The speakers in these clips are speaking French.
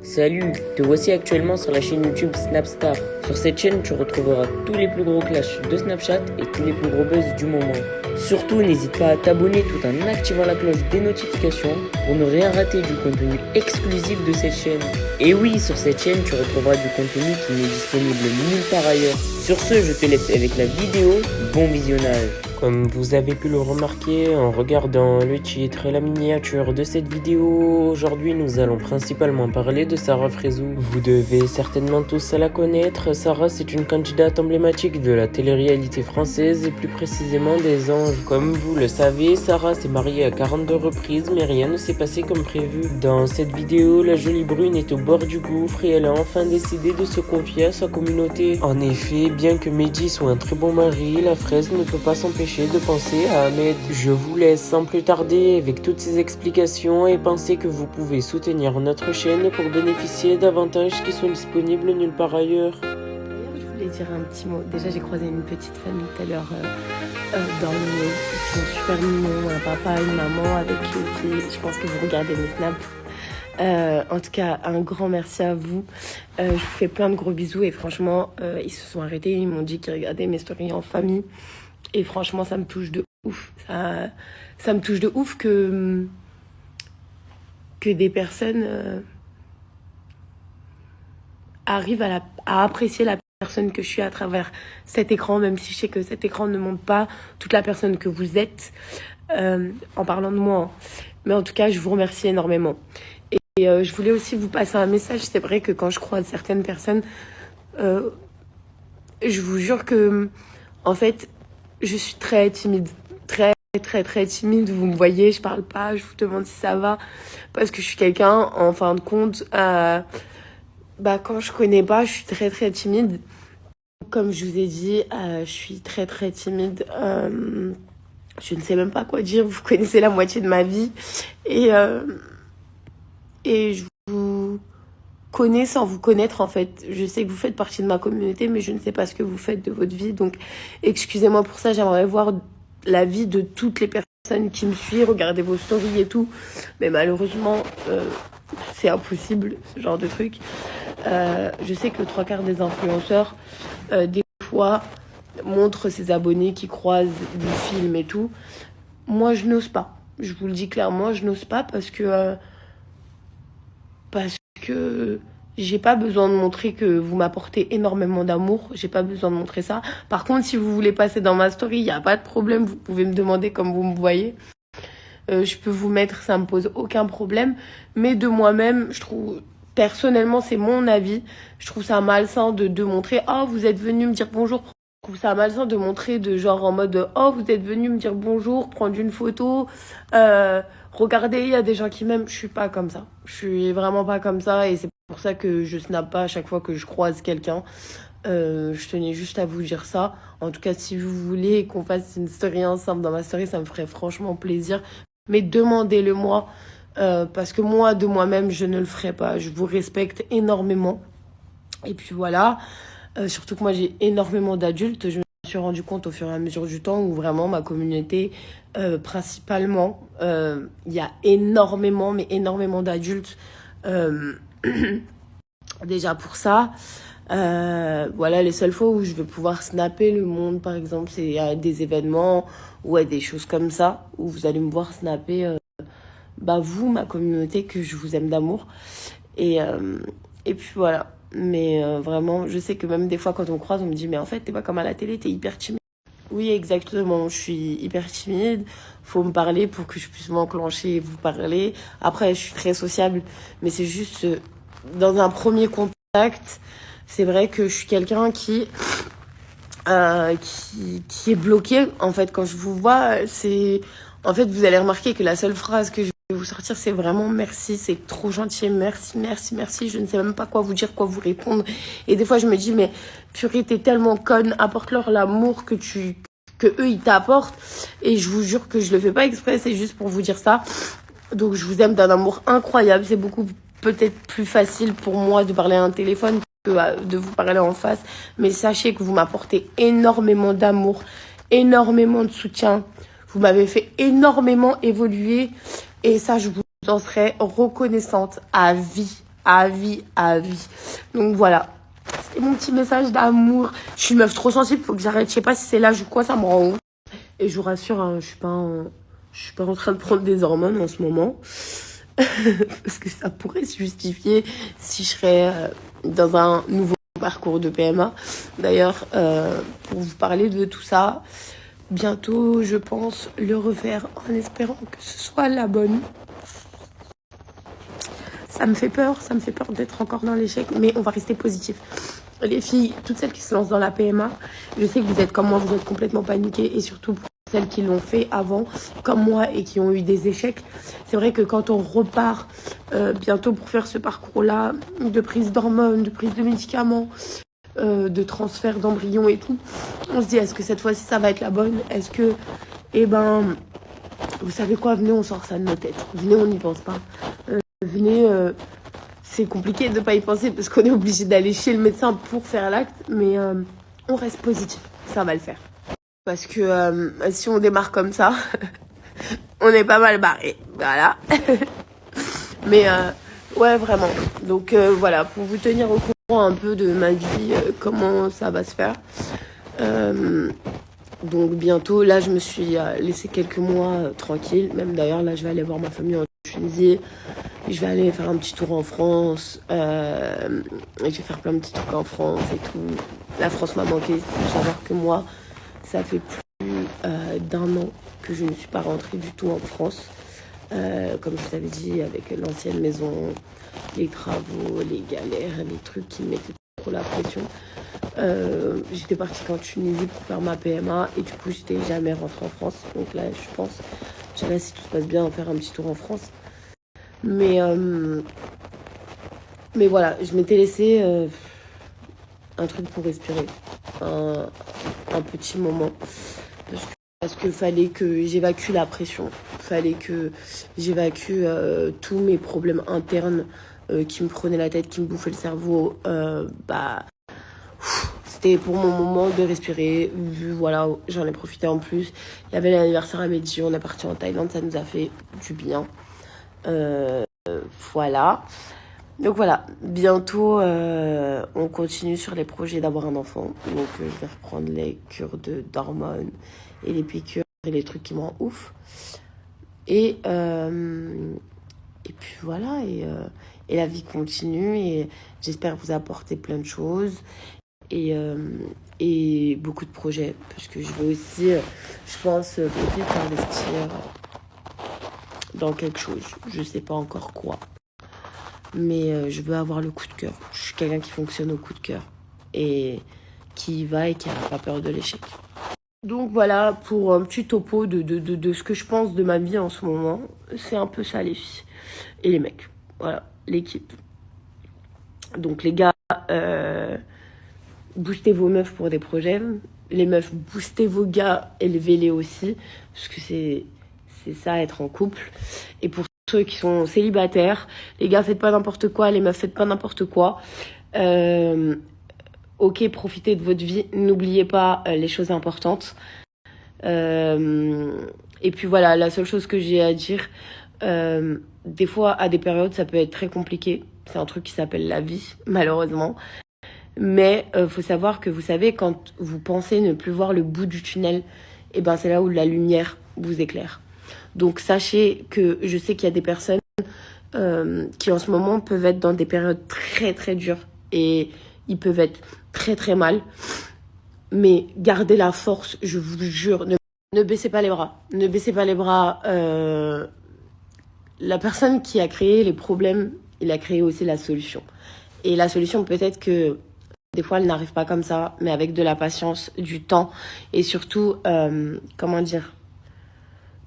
Salut, te voici actuellement sur la chaîne YouTube Snapstar. Sur cette chaîne, tu retrouveras tous les plus gros clashs de Snapchat et tous les plus gros buzz du moment. Surtout, n'hésite pas à t'abonner tout en activant la cloche des notifications pour ne rien rater du contenu exclusif de cette chaîne. Et oui, sur cette chaîne, tu retrouveras du contenu qui n'est disponible nulle part ailleurs. Sur ce, je te laisse avec la vidéo. Bon visionnage. Comme vous avez pu le remarquer en regardant le titre et la miniature de cette vidéo, aujourd'hui nous allons principalement parler de Sarah Frézou. Vous devez certainement tous la connaître. Sarah, c'est une candidate emblématique de la télé-réalité française et plus précisément des Anges. Comme vous le savez, Sarah s'est mariée à 42 reprises mais rien ne s'est passé comme prévu. Dans cette vidéo, la jolie brune est au bord du gouffre et elle a enfin décidé de se confier à sa communauté. En effet, bien que Mehdi soit un très bon mari, la fraise ne peut pas s'empêcher de penser à Ahmed. Je vous laisse sans plus tarder avec toutes ces explications et pensez que vous pouvez soutenir notre chaîne pour bénéficier d'avantages qui sont disponibles nulle part ailleurs. D'ailleurs, je voulais dire un petit mot. Déjà, j'ai croisé une petite famille tout à l'heure dans le mot. Ils sont super mignons, un papa, une maman avec une fille. Je pense que vous regardez mes snaps. En tout cas, un grand merci à vous. Je vous fais plein de gros bisous et franchement, ils se sont arrêtés. Ils m'ont dit qu'ils regardaient mes stories en famille. Et franchement, ça me touche de ouf. Ça me touche de ouf que des personnes arrivent à apprécier la personne que je suis à travers cet écran, même si je sais que cet écran ne montre pas toute la personne que vous êtes en parlant de moi. Mais en tout cas, je vous remercie énormément. Et je voulais aussi vous passer un message. C'est vrai que quand je croise certaines personnes, je vous jure que, en fait, je suis très timide, très timide. Vous me voyez, je parle pas, je vous demande si ça va, parce que je suis quelqu'un, en fin de compte, quand je connais pas, je suis très timide. Comme je vous ai dit, je suis très timide. Je ne sais même pas quoi dire. Vous connaissez la moitié de ma vie et je vous connais sans vous connaître en fait. Je sais que vous faites partie de ma communauté, mais je ne sais pas ce que vous faites de votre vie. Donc, excusez-moi pour ça. J'aimerais voir la vie de toutes les personnes qui me suivent, regarder vos stories et tout. Mais malheureusement, c'est impossible, ce genre de truc. Je sais que le 3/4 des influenceurs, des fois, montrent ses abonnés qui croisent du film et tout. Moi, je n'ose pas. Je vous le dis clairement, je n'ose pas parce que j'ai pas besoin de montrer que vous m'apportez énormément d'amour. J'ai pas besoin de montrer ça. Par contre, si vous voulez passer dans ma story, il n'y a pas de problème. Vous pouvez me demander comme vous me voyez. Je peux vous mettre, ça me pose aucun problème. Mais de moi-même, je trouve, personnellement, c'est mon avis. Je trouve ça malsain de montrer, oh, vous êtes venu me dire bonjour. Je trouve ça malsain de montrer de genre en mode, oh, vous êtes venu me dire bonjour, prendre une photo. Regardez, il y a des gens qui m'aiment. Je suis pas comme ça. Je suis vraiment pas comme ça et c'est pour ça que je snap pas à chaque fois que je croise quelqu'un. Je tenais juste à vous dire ça. En tout cas, si vous voulez qu'on fasse une story ensemble dans ma story, ça me ferait franchement plaisir. Mais demandez-le moi, parce que moi, de moi-même, je ne le ferai pas. Je vous respecte énormément. Et puis voilà, surtout que moi, j'ai énormément d'adultes. Je me suis rendu compte au fur et à mesure du temps où vraiment ma communauté, principalement, il y a énormément, mais énormément d'adultes. Déjà pour ça, voilà, les seules fois où je vais pouvoir snapper le monde, par exemple, c'est à des événements ou à des choses comme ça, où vous allez me voir snapper, vous, ma communauté, que je vous aime d'amour. Et puis voilà. Mais vraiment, je sais que même des fois, quand on me croise, on me dit, mais en fait, t'es pas comme à la télé, t'es hyper timide. Oui, exactement. Je suis hyper timide. Faut me parler pour que je puisse m'enclencher et vous parler. Après, je suis très sociable, mais c'est juste dans un premier contact. C'est vrai que je suis quelqu'un qui est bloqué. En fait, quand je vous vois, en fait, vous allez remarquer que la seule phrase que je vais vous sortir, c'est vraiment merci, c'est trop gentil, merci. Je ne sais même pas quoi vous dire, quoi vous répondre. Et des fois, je me dis, mais purée, t'es tellement conne, apporte-leur l'amour que eux, ils t'apportent. Et je vous jure que je le fais pas exprès, c'est juste pour vous dire ça. Donc, je vous aime d'un amour incroyable. C'est beaucoup peut-être plus facile pour moi de parler à un téléphone que de vous parler en face. Mais sachez que vous m'apportez énormément d'amour, énormément de soutien. Vous m'avez fait énormément évoluer. Et ça, je vous en serai reconnaissante à vie. à vie, à vie. Donc voilà, c'était mon petit message d'amour. Je suis une meuf trop sensible, faut que j'arrête. Je sais pas si c'est l'âge ou quoi, ça me rend ouf. Et je vous rassure, hein, je suis pas en train de prendre des hormones en ce moment. Parce que ça pourrait se justifier si je serais dans un nouveau parcours de PMA. D'ailleurs, pour vous parler de tout ça, bientôt, je pense le refaire en espérant que ce soit la bonne. Ça me fait peur d'être encore dans l'échec, mais on va rester positif. Les filles, toutes celles qui se lancent dans la PMA, je sais que vous êtes comme moi, vous êtes complètement paniquées, et surtout pour celles qui l'ont fait avant, comme moi, et qui ont eu des échecs. C'est vrai que quand on repart bientôt pour faire ce parcours-là, de prise d'hormones, de prise de médicaments, de transfert d'embryons et tout, on se dit, est-ce que cette fois-ci, ça va être la bonne? Est-ce que, vous savez quoi, venez, on sort ça de nos têtes. Venez, on n'y pense pas. Venez, c'est compliqué de ne pas y penser parce qu'on est obligé d'aller chez le médecin pour faire l'acte, mais on reste positif, ça va le faire. Parce que si on démarre comme ça, on est pas mal barré, voilà. Mais ouais, vraiment. Donc voilà, pour vous tenir au courant un peu de ma vie, comment ça va se faire. Donc bientôt, là je me suis laissé quelques mois tranquille. Même d'ailleurs, là je vais aller voir ma famille en Tunisie. Je vais aller faire un petit tour en France. Je vais faire plein de petits trucs en France et tout. La France m'a manqué. Il faut savoir que moi, ça fait plus d'1 an que je ne suis pas rentrée du tout en France. Comme je vous avais dit, avec l'ancienne maison, les travaux, les galères, les trucs qui me mettaient trop la pression. J'étais partie en Tunisie pour faire ma PMA et du coup, j'étais jamais rentrée en France. Donc là, je pense, j'irai si tout se passe bien, faire un petit tour en France. Mais voilà, je m'étais laissé un truc pour respirer, un petit moment. Parce que fallait que j'évacue la pression, fallait que j'évacue tous mes problèmes internes qui me prenaient la tête, qui me bouffaient le cerveau. C'était pour mon moment de respirer. Voilà, j'en ai profité en plus. Il y avait l'anniversaire à Mehdi, on est parti en Thaïlande, ça nous a fait du bien. Voilà. Donc voilà, bientôt on continue sur les projets d'avoir un enfant. Donc je vais reprendre les cures d'hormones et les piqûres et les trucs qui me rendent ouf. Et puis voilà, et la vie continue et j'espère vous apporter plein de choses et beaucoup de projets. Parce que je veux aussi, je pense, peut-être investir dans quelque chose. Je sais pas encore quoi. Mais je veux avoir le coup de cœur. Je suis quelqu'un qui fonctionne au coup de cœur. Et qui y va et qui n'a pas peur de l'échec. Donc voilà, pour un petit topo de ce que je pense de ma vie en ce moment. C'est un peu ça les filles. Et les mecs. Voilà, l'équipe. Donc les gars, boostez vos meufs pour des projets. Les meufs, boostez vos gars, élevez-les aussi. Parce que c'est ça, être en couple. Et pour ceux qui sont célibataires, les gars, faites pas n'importe quoi, les meufs, faites pas n'importe quoi. Ok, profitez de votre vie, n'oubliez pas les choses importantes. Et puis voilà, la seule chose que j'ai à dire, des fois, à des périodes, ça peut être très compliqué. C'est un truc qui s'appelle la vie, malheureusement. Mais faut savoir que vous savez, quand vous pensez ne plus voir le bout du tunnel, et ben c'est là où la lumière vous éclaire. Donc sachez que je sais qu'il y a des personnes qui en ce moment peuvent être dans des périodes très très dures et ils peuvent être très très mal. Mais gardez la force, je vous jure, ne baissez pas les bras. Ne baissez pas les bras. La personne qui a créé les problèmes, il a créé aussi la solution. Et la solution, peut-être que des fois, elle n'arrive pas comme ça, mais avec de la patience, du temps et surtout, comment dire,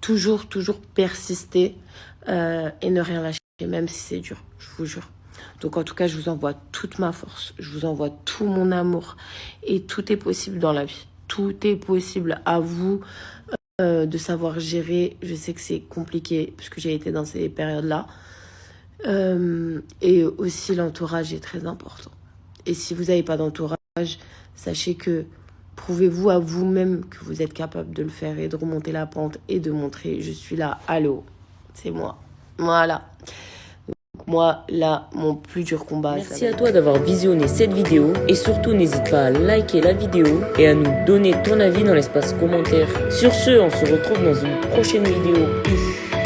toujours persister et ne rien lâcher, même si c'est dur, je vous jure. Donc en tout cas, je vous envoie toute ma force, je vous envoie tout mon amour et tout est possible dans la vie. Tout est possible, à vous de savoir gérer. Je sais que c'est compliqué parce que j'ai été dans ces périodes-là. Et aussi l'entourage est très important. Et si vous n'avez pas d'entourage, sachez que prouvez-vous à vous-même que vous êtes capable de le faire et de remonter la pente et de montrer je suis là, allô, c'est moi. Voilà. Moi, là, mon plus dur combat. Merci à toi d'avoir visionné cette vidéo et surtout n'hésite pas à liker la vidéo et à nous donner ton avis dans l'espace commentaire. Sur ce, on se retrouve dans une prochaine vidéo. Peace.